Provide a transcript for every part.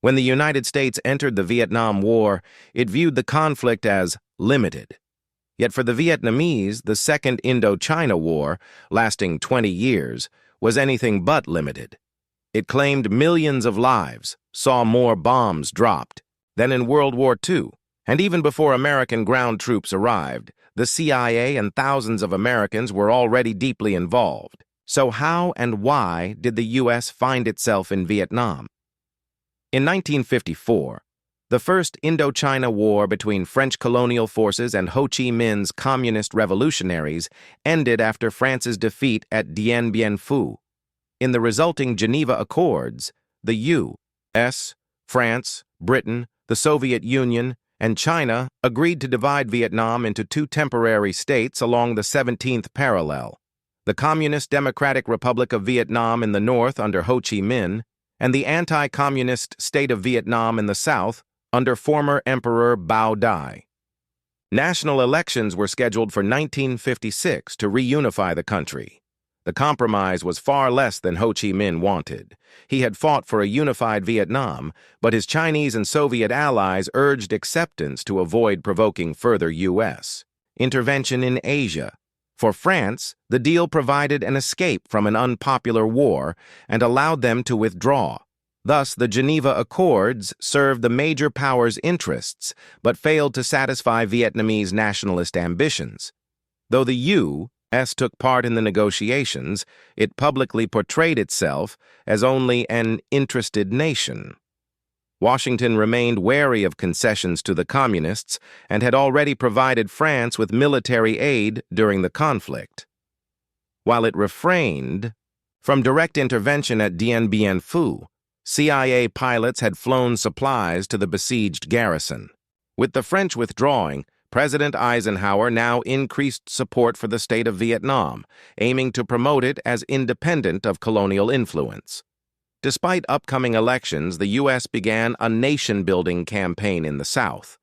When the United States entered the Vietnam War, it viewed the conflict as limited. Yet for the Vietnamese, the Second Indochina War, lasting 20 years, was anything but limited. It claimed millions of lives, saw more bombs dropped than in World War II, and even before American ground troops arrived, the CIA and thousands of Americans were already deeply involved. So how and why did the U.S. find itself in Vietnam? In 1954, the First Indochina War between French colonial forces and Ho Chi Minh's communist revolutionaries ended after France's defeat at Dien Bien Phu. In the resulting Geneva Accords, the U.S., France, Britain, the Soviet Union, and China agreed to divide Vietnam into two temporary states along the 17th parallel: the Communist Democratic Republic of Vietnam in the north under Ho Chi Minh, and the anti-communist state of Vietnam in the south under former Emperor Bao Dai. National elections were scheduled for 1956 to reunify the country. The compromise was far less than Ho Chi Minh wanted. He had fought for a unified Vietnam, but his Chinese and Soviet allies urged acceptance to avoid provoking further U.S. intervention in Asia. For France, the deal provided an escape from an unpopular war and allowed them to withdraw. Thus, the Geneva Accords served the major powers' interests, but failed to satisfy Vietnamese nationalist ambitions. Though the U.S. took part in the negotiations, it publicly portrayed itself as only an interested nation. Washington remained wary of concessions to the communists and had already provided France with military aid during the conflict. While it refrained from direct intervention at Dien Bien Phu, CIA pilots had flown supplies to the besieged garrison. With the French withdrawing, President Eisenhower now increased support for the state of Vietnam, aiming to promote it as independent of colonial influence. Despite upcoming elections, the U.S. began a nation-building campaign in the South.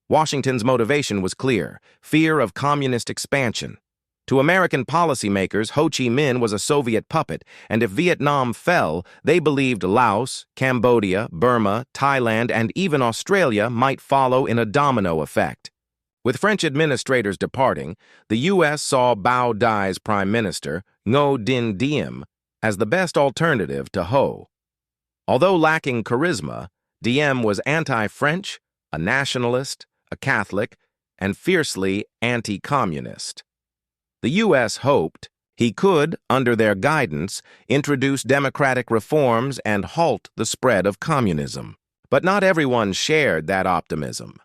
Washington's motivation was clear: fear of communist expansion. To American policymakers, Ho Chi Minh was a Soviet puppet, and if Vietnam fell, they believed Laos, Cambodia, Burma, Thailand, and even Australia might follow in a domino effect. With French administrators departing, the U.S. saw Bao Dai's prime minister, Ngo Dinh Diem, as the best alternative to Ho. Although lacking charisma, Diem was anti-French, a nationalist, a Catholic, and fiercely anti-communist. The U.S. hoped he could, under their guidance, introduce democratic reforms and halt the spread of communism. But not everyone shared that optimism.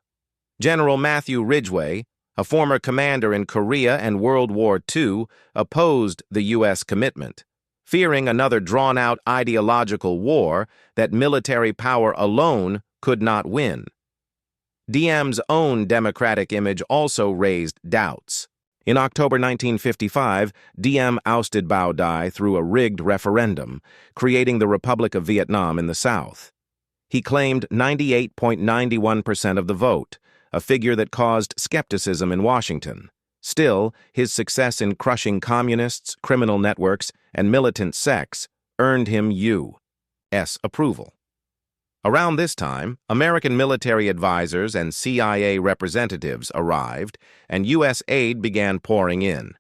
General Matthew Ridgway, a former commander in Korea and World War II, opposed the U.S. commitment, fearing another drawn-out ideological war that military power alone could not win. Diem's own democratic image also raised doubts. In October 1955, Diem ousted Bao Dai through a rigged referendum, creating the Republic of Vietnam in the South. He claimed 98.91% of the vote, a figure that caused skepticism in Washington. Still, his success in crushing communists, criminal networks, and militant sects earned him U.S. approval. Around this time, American military advisors and CIA representatives arrived, and U.S. aid began pouring in.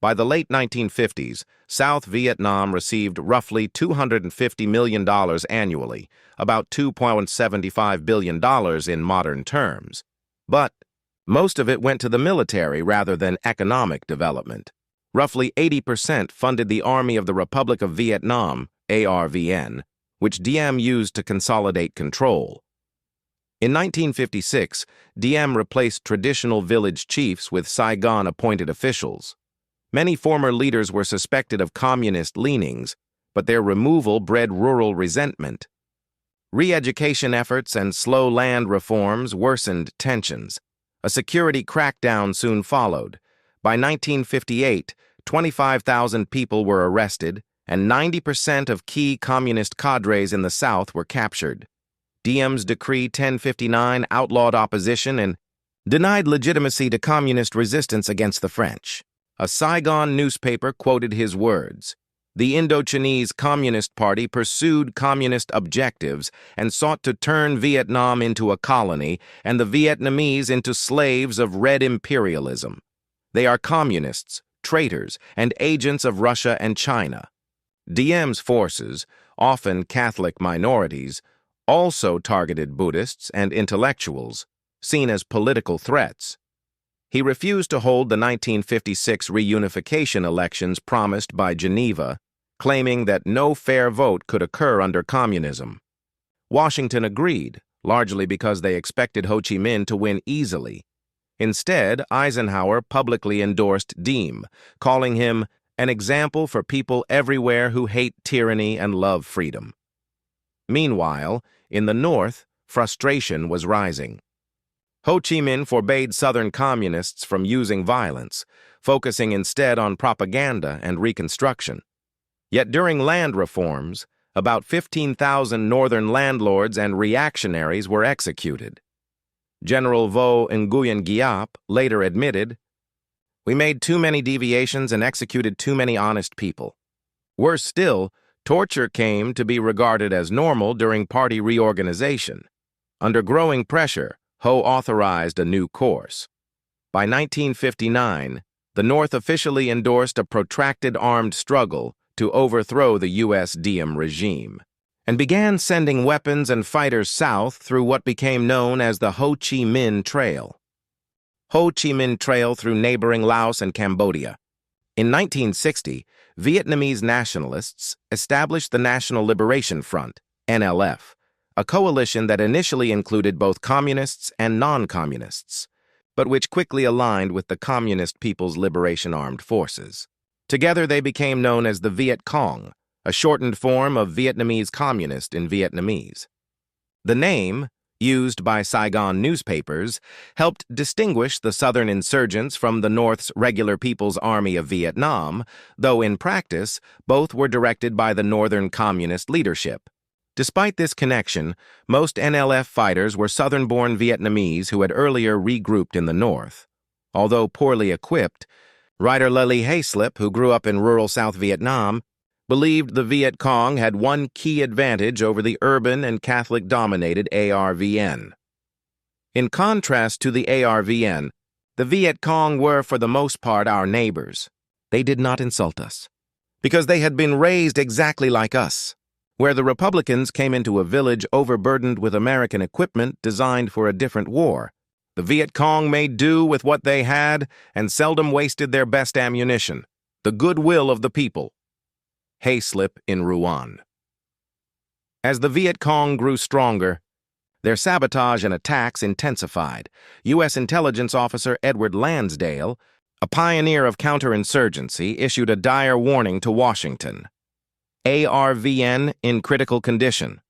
By the late 1950s, South Vietnam received roughly $250 million annually, about $2.75 billion in modern terms. But most of it went to the military rather than economic development. Roughly 80% funded the Army of the Republic of Vietnam, ARVN, which Diem used to consolidate control. In 1956, Diem replaced traditional village chiefs with Saigon-appointed officials. Many former leaders were suspected of communist leanings, but their removal bred rural resentment. Re-education efforts and slow land reforms worsened tensions. A security crackdown soon followed. By 1958, 25,000 people were arrested, and 90% of key communist cadres in the South were captured. Diem's Decree 1059 outlawed opposition and denied legitimacy to communist resistance against the French. A Saigon newspaper quoted his words, The Indochinese Communist Party pursued communist objectives and sought to turn Vietnam into a colony and the Vietnamese into slaves of red imperialism. They are communists, traitors, and agents of Russia and China. Diem's forces, often Catholic minorities, also targeted Buddhists and intellectuals, seen as political threats. He refused to hold the 1956 reunification elections promised by Geneva, claiming that no fair vote could occur under communism. Washington agreed, largely because they expected Ho Chi Minh to win easily. Instead, Eisenhower publicly endorsed Diem, calling him an example for people everywhere who hate tyranny and love freedom. Meanwhile, in the North, frustration was rising. Ho Chi Minh forbade Southern communists from using violence, focusing instead on propaganda and reconstruction. Yet during land reforms, about 15,000 Northern landlords and reactionaries were executed. General Vo Nguyen Giap later admitted, "We made too many deviations and executed too many honest people." Worse still, torture came to be regarded as normal during party reorganization. Under growing pressure, Ho authorized a new course. By 1959, the North officially endorsed a protracted armed struggle to overthrow the U.S. Diem regime, and began sending weapons and fighters south through what became known as the Ho Chi Minh Trail. Ho Chi Minh Trail through neighboring Laos and Cambodia. In 1960, Vietnamese nationalists established the National Liberation Front, NLF, a coalition that initially included both communists and non-communists, but which quickly aligned with the Communist People's Liberation Armed Forces. Together they became known as the Viet Cong, a shortened form of Vietnamese communist in Vietnamese. The name, used by Saigon newspapers, helped distinguish the Southern insurgents from the North's regular People's Army of Vietnam, though in practice, both were directed by the Northern Communist leadership. Despite this connection, most NLF fighters were Southern-born Vietnamese who had earlier regrouped in the North. Although poorly equipped, writer Lely Hayslip, who grew up in rural South Vietnam, believed the Viet Cong had one key advantage over the urban and Catholic-dominated ARVN. In contrast to the ARVN, the Viet Cong were, for the most part, our neighbors. They did not insult us, because they had been raised exactly like us. Where the Republicans came into a village overburdened with American equipment designed for a different war, the Viet Cong made do with what they had and seldom wasted their best ammunition, the goodwill of the people. Hayslip in Rouen. As the Viet Cong grew stronger, their sabotage and attacks intensified. U.S. intelligence officer Edward Lansdale, a pioneer of counterinsurgency, issued a dire warning to Washington. ARVN in critical condition.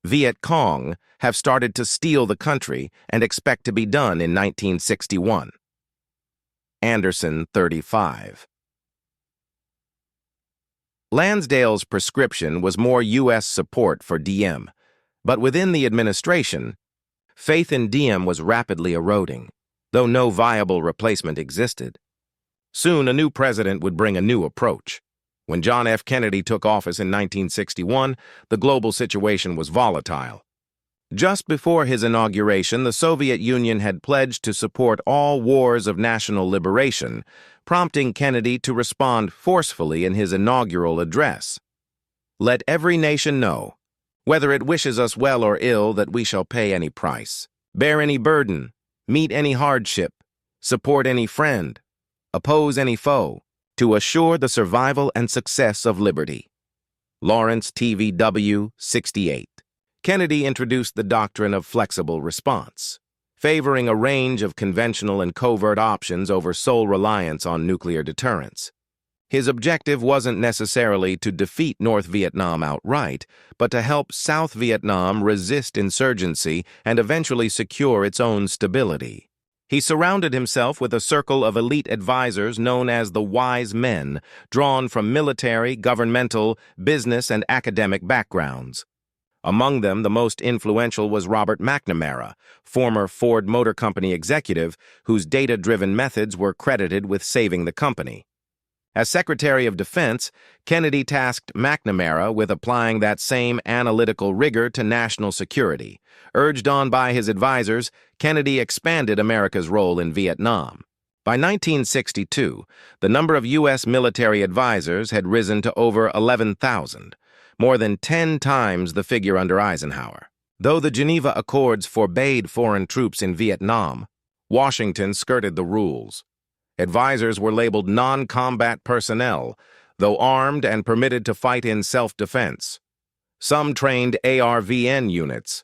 Viet Cong have started to steal the country and expect to be done in 1961. Anderson, 35. Lansdale's prescription was more U.S. support for Diem, but within the administration, faith in Diem was rapidly eroding, though no viable replacement existed. Soon a new president would bring a new approach. When John F. Kennedy took office in 1961, the global situation was volatile. Just before his inauguration, the Soviet Union had pledged to support all wars of national liberation, prompting Kennedy to respond forcefully in his inaugural address. "Let every nation know, whether it wishes us well or ill, that we shall pay any price, bear any burden, meet any hardship, support any friend, oppose any foe, to assure the survival and success of liberty." Lawrence TVW, 68. Kennedy introduced the doctrine of flexible response, favoring a range of conventional and covert options over sole reliance on nuclear deterrence. His objective wasn't necessarily to defeat North Vietnam outright, but to help South Vietnam resist insurgency and eventually secure its own stability. He surrounded himself with a circle of elite advisors known as the Wise Men, drawn from military, governmental, business, and academic backgrounds. Among them, the most influential was Robert McNamara, former Ford Motor Company executive whose data-driven methods were credited with saving the company. As Secretary of Defense, Kennedy tasked McNamara with applying that same analytical rigor to national security. Urged on by his advisors, Kennedy expanded America's role in Vietnam. By 1962, the number of U.S. military advisors had risen to over 11,000, more than 10 times the figure under Eisenhower. Though the Geneva Accords forbade foreign troops in Vietnam, Washington skirted the rules. Advisors were labeled non-combat personnel, though armed and permitted to fight in self-defense. Some trained ARVN units.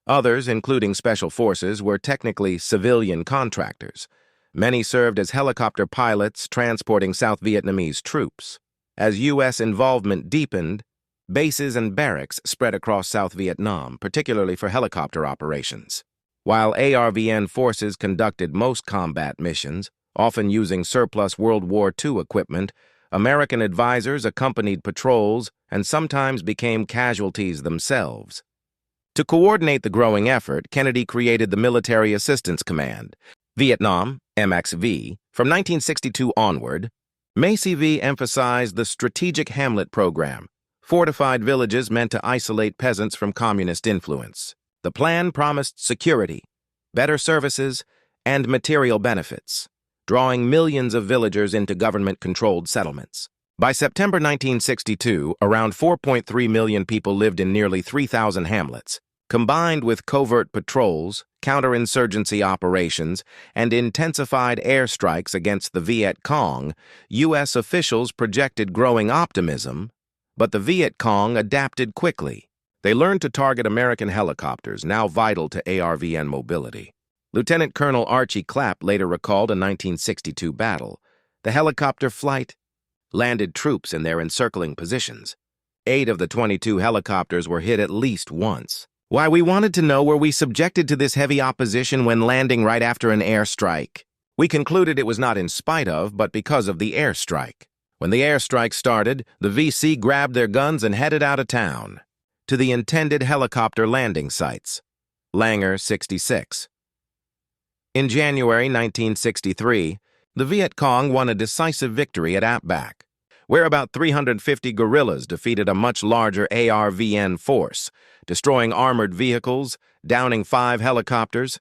Others, including special forces, were technically civilian contractors. Many served as helicopter pilots transporting South Vietnamese troops. As U.S. involvement deepened, bases and barracks spread across South Vietnam, particularly for helicopter operations. While ARVN forces conducted most combat missions, often using surplus World War II equipment, American advisors accompanied patrols and sometimes became casualties themselves. To coordinate the growing effort, Kennedy created the Military Assistance Command, Vietnam, MXV. From 1962 onward, MACV emphasized the Strategic Hamlet Program, fortified villages meant to isolate peasants from communist influence. The plan promised security, better services, and material benefits, drawing millions of villagers into government-controlled settlements. By September 1962, around 4.3 million people lived in nearly 3,000 hamlets. Combined with covert patrols, counterinsurgency operations, and intensified airstrikes against the Viet Cong, U.S. officials projected growing optimism, but the Viet Cong adapted quickly. They learned to target American helicopters, now vital to ARVN mobility. Lieutenant Colonel Archie Clapp later recalled a 1962 battle. The helicopter flight landed troops in their encircling positions. 8 of the 22 helicopters were hit at least once. Why, we wanted to know, were we subjected to this heavy opposition when landing right after an airstrike? We concluded it was not in spite of, but because of the airstrike. When the airstrike started, the VC grabbed their guns and headed out of town to the intended helicopter landing sites. Langer, 66. In January 1963, the Viet Cong won a decisive victory at Ap Bac, where about 350 guerrillas defeated a much larger ARVN force, destroying armored vehicles, downing 5 helicopters,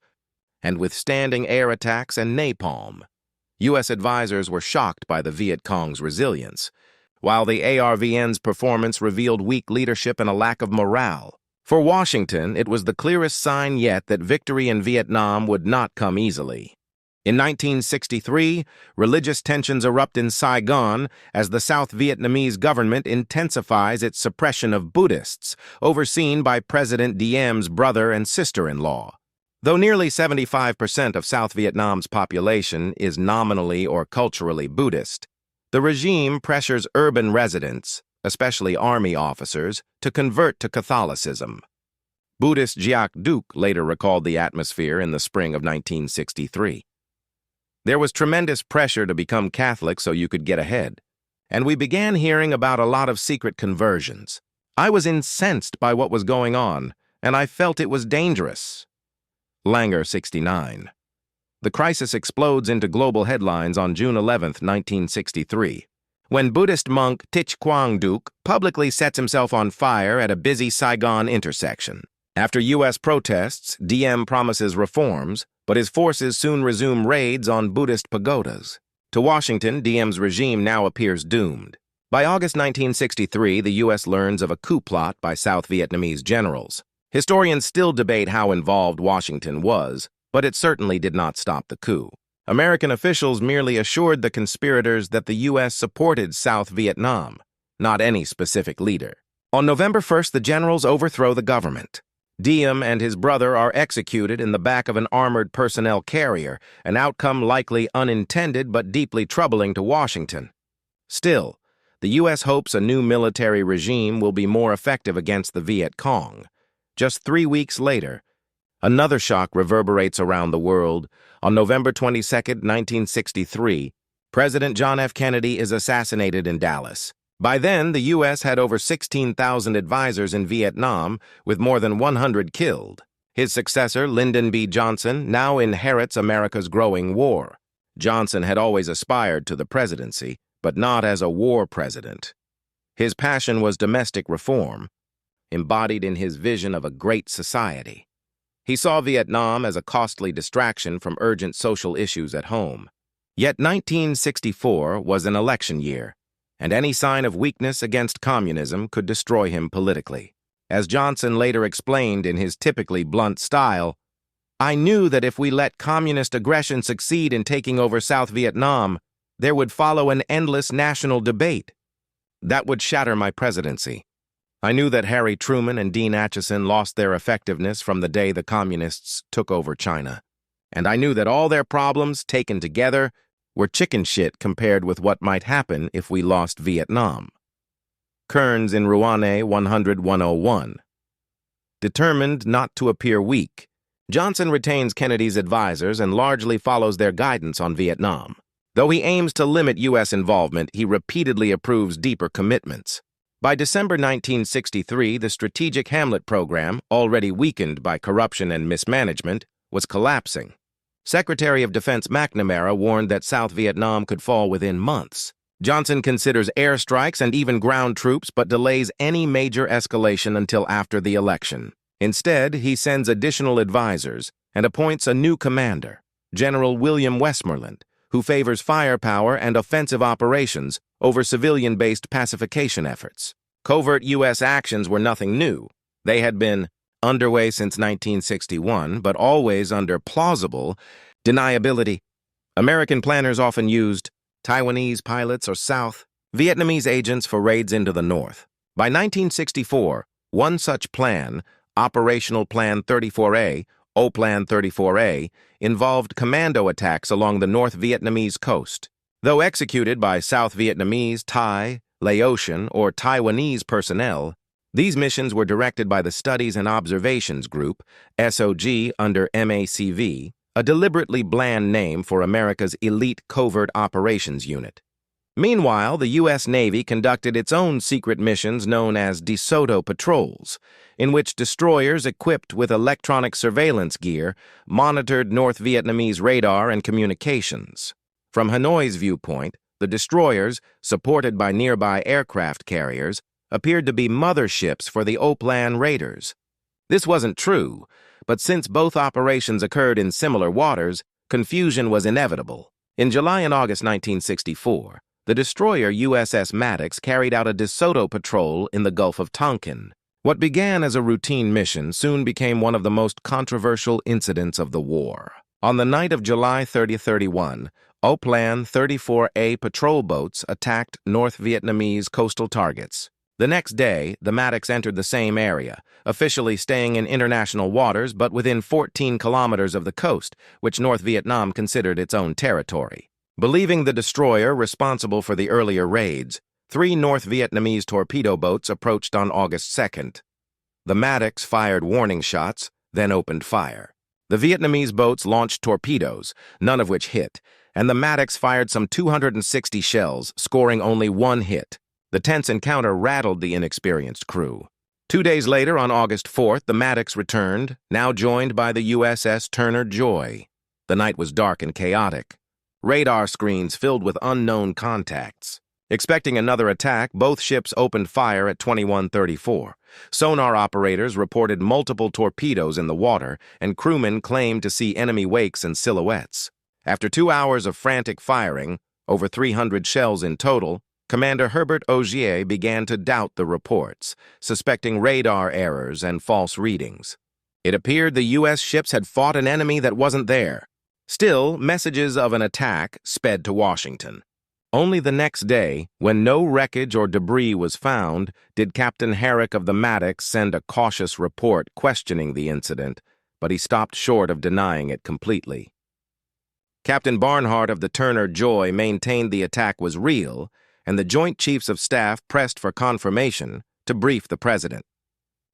and withstanding air attacks and napalm. U.S. advisors were shocked by the Viet Cong's resilience, while the ARVN's performance revealed weak leadership and a lack of morale. For Washington, it was the clearest sign yet that victory in Vietnam would not come easily. In 1963, religious tensions erupt in Saigon as the South Vietnamese government intensifies its suppression of Buddhists, overseen by President Diem's brother and sister-in-law. Though nearly 75% of South Vietnam's population is nominally or culturally Buddhist, the regime pressures urban residents, especially army officers, to convert to Catholicism. Buddhist Giac Duc later recalled the atmosphere in the spring of 1963. There was tremendous pressure to become Catholic so you could get ahead, and we began hearing about a lot of secret conversions. I was incensed by what was going on, and I felt it was dangerous. Langer, 69. The crisis explodes into global headlines on June 11, 1963. When Buddhist monk Thich Quang Duc publicly sets himself on fire at a busy Saigon intersection. After U.S. protests, Diem promises reforms, but his forces soon resume raids on Buddhist pagodas. To Washington, Diem's regime now appears doomed. By August 1963, the U.S. learns of a coup plot by South Vietnamese generals. Historians still debate how involved Washington was, but it certainly did not stop the coup. American officials merely assured the conspirators that the U.S. supported South Vietnam, not any specific leader. On November 1st, the generals overthrow the government. Diem and his brother are executed in the back of an armored personnel carrier, an outcome likely unintended but deeply troubling to Washington. Still, the U.S. hopes a new military regime will be more effective against the Viet Cong. Just 3 weeks later, another shock reverberates around the world. On November 22, 1963, President John F. Kennedy is assassinated in Dallas. By then, the U.S. had over 16,000 advisors in Vietnam, with more than 100 killed. His successor, Lyndon B. Johnson, now inherits America's growing war. Johnson had always aspired to the presidency, but not as a war president. His passion was domestic reform, embodied in his vision of a great society. He saw Vietnam as a costly distraction from urgent social issues at home. Yet 1964 was an election year, and any sign of weakness against communism could destroy him politically. As Johnson later explained in his typically blunt style, "I knew that if we let communist aggression succeed in taking over South Vietnam, there would follow an endless national debate. That would shatter my presidency. I knew that Harry Truman and Dean Acheson lost their effectiveness from the day the communists took over China. And I knew that all their problems, taken together, were chicken shit compared with what might happen if we lost Vietnam." Kearns in Rouanet 100-101. Determined not to appear weak, Johnson retains Kennedy's advisors and largely follows their guidance on Vietnam. Though he aims to limit U.S. involvement, he repeatedly approves deeper commitments. By December 1963, the Strategic Hamlet Program, already weakened by corruption and mismanagement, was collapsing. Secretary of Defense McNamara warned that South Vietnam could fall within months. Johnson considers airstrikes and even ground troops, but delays any major escalation until after the election. Instead, he sends additional advisors and appoints a new commander, General William Westmoreland, who favors firepower and offensive operations over civilian-based pacification efforts. Covert U.S. actions were nothing new. They had been underway since 1961, but always under plausible deniability. American planners often used Taiwanese pilots or South Vietnamese agents for raids into the North. By 1964, one such plan, Operational Plan 34A, O-Plan 34A, involved commando attacks along the North Vietnamese coast. Though executed by South Vietnamese, Thai, Laotian, or Taiwanese personnel, these missions were directed by the Studies and Observations Group, SOG, under MACV, a deliberately bland name for America's elite covert operations unit. Meanwhile, the U.S. Navy conducted its own secret missions known as DeSoto patrols, in which destroyers equipped with electronic surveillance gear monitored North Vietnamese radar and communications. From Hanoi's viewpoint, the destroyers, supported by nearby aircraft carriers, appeared to be motherships for the O-Plan raiders. This wasn't true, but since both operations occurred in similar waters, confusion was inevitable. In July and August 1964, the destroyer USS Maddox carried out a DeSoto patrol in the Gulf of Tonkin. What began as a routine mission soon became one of the most controversial incidents of the war. On the night of July 30-31, O-Plan 34A patrol boats attacked North Vietnamese coastal targets. The next day, the Maddox entered the same area, officially staying in international waters but within 14 kilometers of the coast, which North Vietnam considered its own territory. Believing the destroyer responsible for the earlier raids, 3 North Vietnamese torpedo boats approached on August 2nd. The Maddox fired warning shots, then opened fire. The Vietnamese boats launched torpedoes, none of which hit, and the Maddox fired some 260 shells, scoring only 1 hit. The tense encounter rattled the inexperienced crew. 2 days later, on August 4th, the Maddox returned, now joined by the USS Turner Joy. The night was dark and chaotic. Radar screens filled with unknown contacts. Expecting another attack, both ships opened fire at 21:34. Sonar operators reported multiple torpedoes in the water, and crewmen claimed to see enemy wakes and silhouettes. After 2 hours of frantic firing, over 300 shells in total, Commander Herbert Augier began to doubt the reports, suspecting radar errors and false readings. It appeared the U.S. ships had fought an enemy that wasn't there. Still, messages of an attack sped to Washington. Only the next day, when no wreckage or debris was found, did Captain Herrick of the Maddox send a cautious report questioning the incident, but he stopped short of denying it completely. Captain Barnhart of the Turner Joy maintained the attack was real, and the Joint Chiefs of Staff pressed for confirmation to brief the president.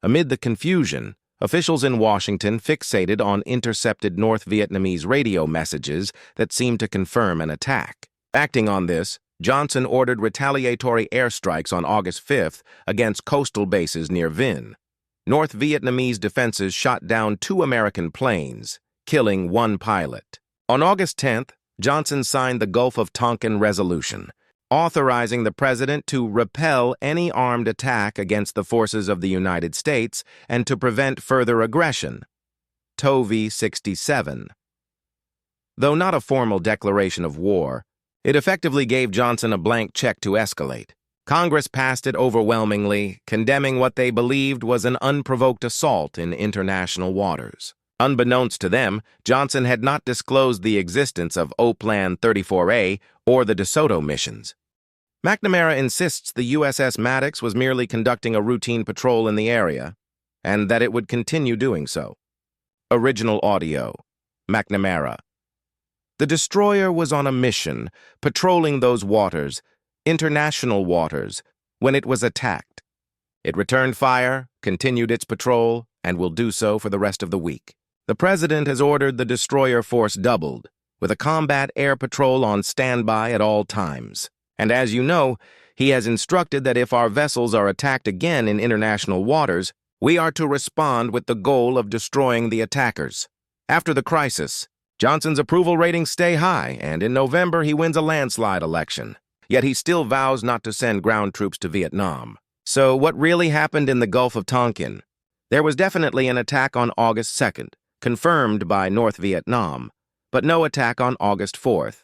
Amid the confusion, officials in Washington fixated on intercepted North Vietnamese radio messages that seemed to confirm an attack. Acting on this, Johnson ordered retaliatory airstrikes on August 5th against coastal bases near Vinh. North Vietnamese defenses shot down 2 American planes, killing 1 pilot. On August 10th, Johnson signed the Gulf of Tonkin Resolution, authorizing the president to repel any armed attack against the forces of the United States and to prevent further aggression. Tovey 67. Though not a formal declaration of war, it effectively gave Johnson a blank check to escalate. Congress passed it overwhelmingly, condemning what they believed was an unprovoked assault in international waters. Unbeknownst to them, Johnson had not disclosed the existence of O-Plan 34A or the DeSoto missions. McNamara insists the USS Maddox was merely conducting a routine patrol in the area, and that it would continue doing so. Original audio. McNamara. The destroyer was on a mission, patrolling those waters, international waters, when it was attacked. It returned fire, continued its patrol, and will do so for the rest of the week. The president has ordered the destroyer force doubled, with a combat air patrol on standby at all times. And as you know, he has instructed that if our vessels are attacked again in international waters, we are to respond with the goal of destroying the attackers. After the crisis, Johnson's approval ratings stay high, and in November he wins a landslide election. Yet he still vows not to send ground troops to Vietnam. So what really happened in the Gulf of Tonkin? There was definitely an attack on August 2nd, confirmed by North Vietnam, but no attack on August 4th.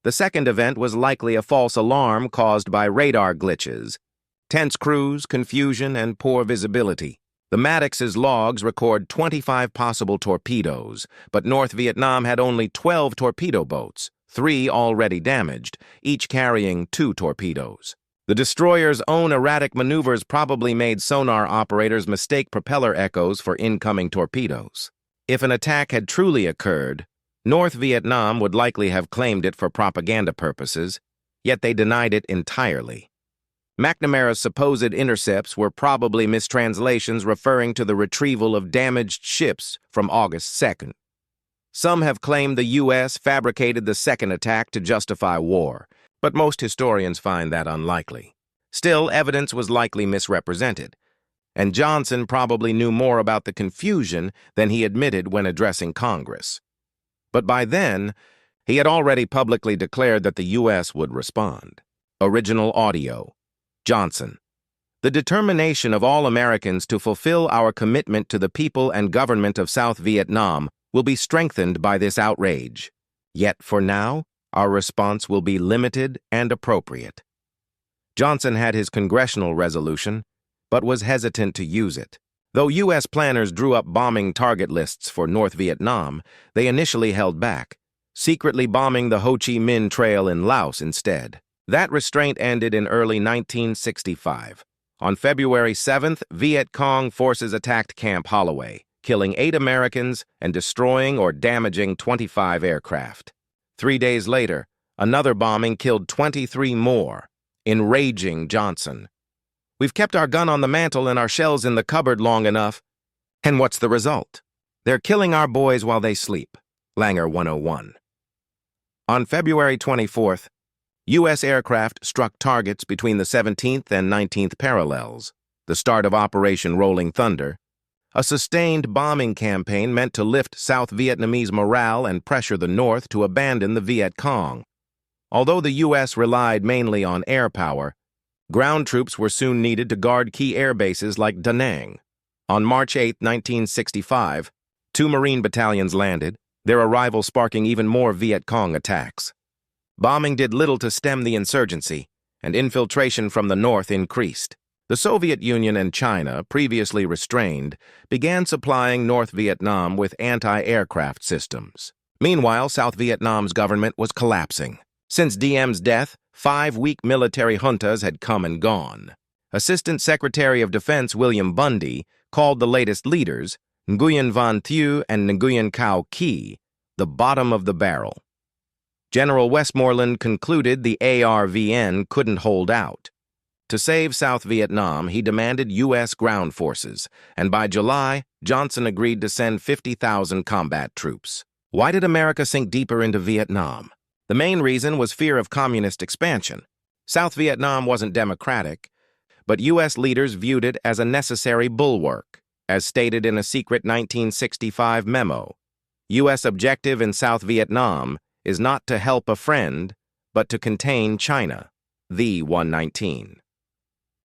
The second event was likely a false alarm caused by radar glitches, tense crews, confusion, and poor visibility. The Maddox's logs record 25 possible torpedoes, but North Vietnam had only 12 torpedo boats, 3 already damaged, each carrying 2 torpedoes. The destroyer's own erratic maneuvers probably made sonar operators mistake propeller echoes for incoming torpedoes. If an attack had truly occurred, North Vietnam would likely have claimed it for propaganda purposes, yet they denied it entirely. McNamara's supposed intercepts were probably mistranslations referring to the retrieval of damaged ships from August 2nd. Some have claimed the U.S. fabricated the second attack to justify war, but most historians find that unlikely. Still, evidence was likely misrepresented, and Johnson probably knew more about the confusion than he admitted when addressing Congress. But by then, he had already publicly declared that the U.S. would respond. Original audio. Johnson. The determination of all Americans to fulfill our commitment to the people and government of South Vietnam will be strengthened by this outrage. Yet, for now, our response will be limited and appropriate. Johnson had his congressional resolution, but was hesitant to use it. Though U.S. planners drew up bombing target lists for North Vietnam, they initially held back, secretly bombing the Ho Chi Minh Trail in Laos instead. That restraint ended in early 1965. On February 7th, Viet Cong forces attacked Camp Holloway, killing 8 Americans and destroying or damaging 25 aircraft. 3 days later, another bombing killed 23 more, enraging Johnson. We've kept our gun on the mantle and our shells in the cupboard long enough. And what's the result? They're killing our boys while they sleep. Langer 101. On February 24th, U.S. aircraft struck targets between the 17th and 19th parallels, the start of Operation Rolling Thunder, a sustained bombing campaign meant to lift South Vietnamese morale and pressure the North to abandon the Viet Cong. Although the U.S. relied mainly on air power, ground troops were soon needed to guard key air bases like Da Nang. On March 8, 1965, 2 Marine battalions landed, their arrival sparking even more Viet Cong attacks. Bombing did little to stem the insurgency, and infiltration from the north increased. The Soviet Union and China, previously restrained, began supplying North Vietnam with anti-aircraft systems. Meanwhile, South Vietnam's government was collapsing. Since Diem's death, 5 weak military juntas had come and gone. Assistant Secretary of Defense William Bundy called the latest leaders, Nguyen Van Thieu and Nguyen Cao Ky, the bottom of the barrel. General Westmoreland concluded the ARVN couldn't hold out. To save South Vietnam, he demanded U.S. ground forces, and by July, Johnson agreed to send 50,000 combat troops. Why did America sink deeper into Vietnam? The main reason was fear of communist expansion. South Vietnam wasn't democratic, but U.S. leaders viewed it as a necessary bulwark, as stated in a secret 1965 memo. U.S. objective in South Vietnam is not to help a friend, but to contain China. the 119.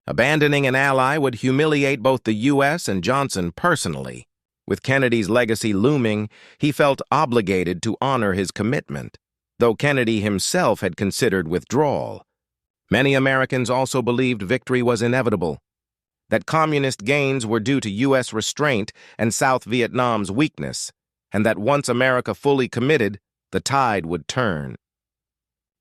Abandoning an ally would humiliate both the U.S. and Johnson personally. With Kennedy's legacy looming, he felt obligated to honor his commitment, though Kennedy himself had considered withdrawal. Many Americans also believed victory was inevitable, that communist gains were due to U.S. restraint and South Vietnam's weakness, and that once America fully committed, the tide would turn.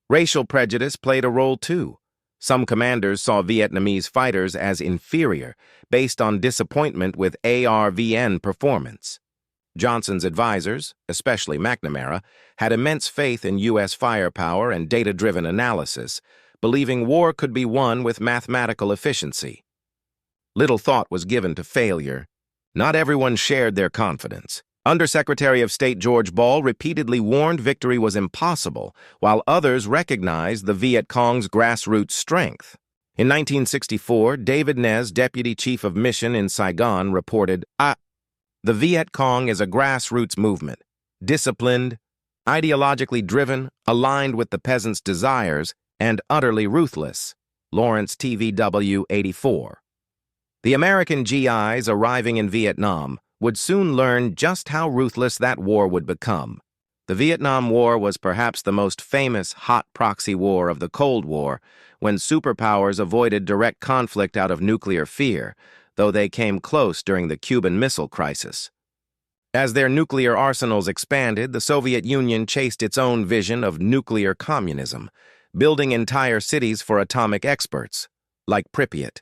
Racial prejudice played a role too. Some commanders saw Vietnamese fighters as inferior, based on disappointment with ARVN performance. Johnson's advisors, especially McNamara, had immense faith in U.S. firepower and data-driven analysis, believing war could be won with mathematical efficiency. Little thought was given to failure. Not everyone shared their confidence. Undersecretary of State George Ball repeatedly warned victory was impossible, while others recognized the Viet Cong's grassroots strength. In 1964, David Nez, Deputy Chief of Mission in Saigon, reported, "The Viet Cong is a grassroots movement, disciplined, ideologically driven, aligned with the peasants' desires, and utterly ruthless." Lawrence TVW 84. The American GIs arriving in Vietnam would soon learn just how ruthless that war would become. The Vietnam War was perhaps the most famous hot proxy war of the Cold War, when superpowers avoided direct conflict out of nuclear fear, though they came close during the Cuban Missile Crisis. As their nuclear arsenals expanded, the Soviet Union chased its own vision of nuclear communism, building entire cities for atomic experts, like Pripyat.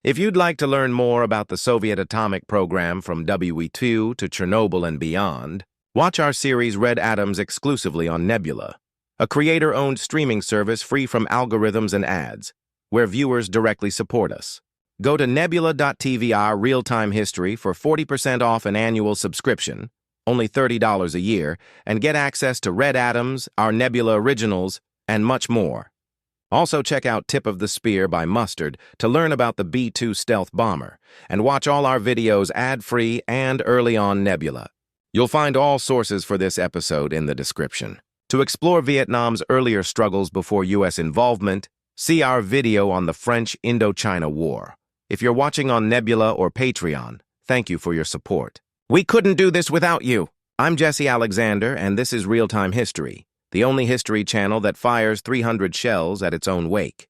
If you'd like to learn more about the Soviet atomic program from WE2 to Chernobyl and beyond, watch our series Red Atoms exclusively on Nebula, a creator-owned streaming service free from algorithms and ads, where viewers directly support us. Go to nebula.tv real-time history for 40% off an annual subscription, only $30 a year, and get access to Red Atoms, our Nebula originals, and much more. Also check out Tip of the Spear by Mustard to learn about the B-2 stealth bomber, and watch all our videos ad-free and early on Nebula. You'll find all sources for this episode in the description. To explore Vietnam's earlier struggles before U.S. involvement, see our video on the French Indochina War. If you're watching on Nebula or Patreon, thank you for your support. We couldn't do this without you. I'm Jesse Alexander, and this is Real Time History, the only history channel that fires 300 shells at its own wake.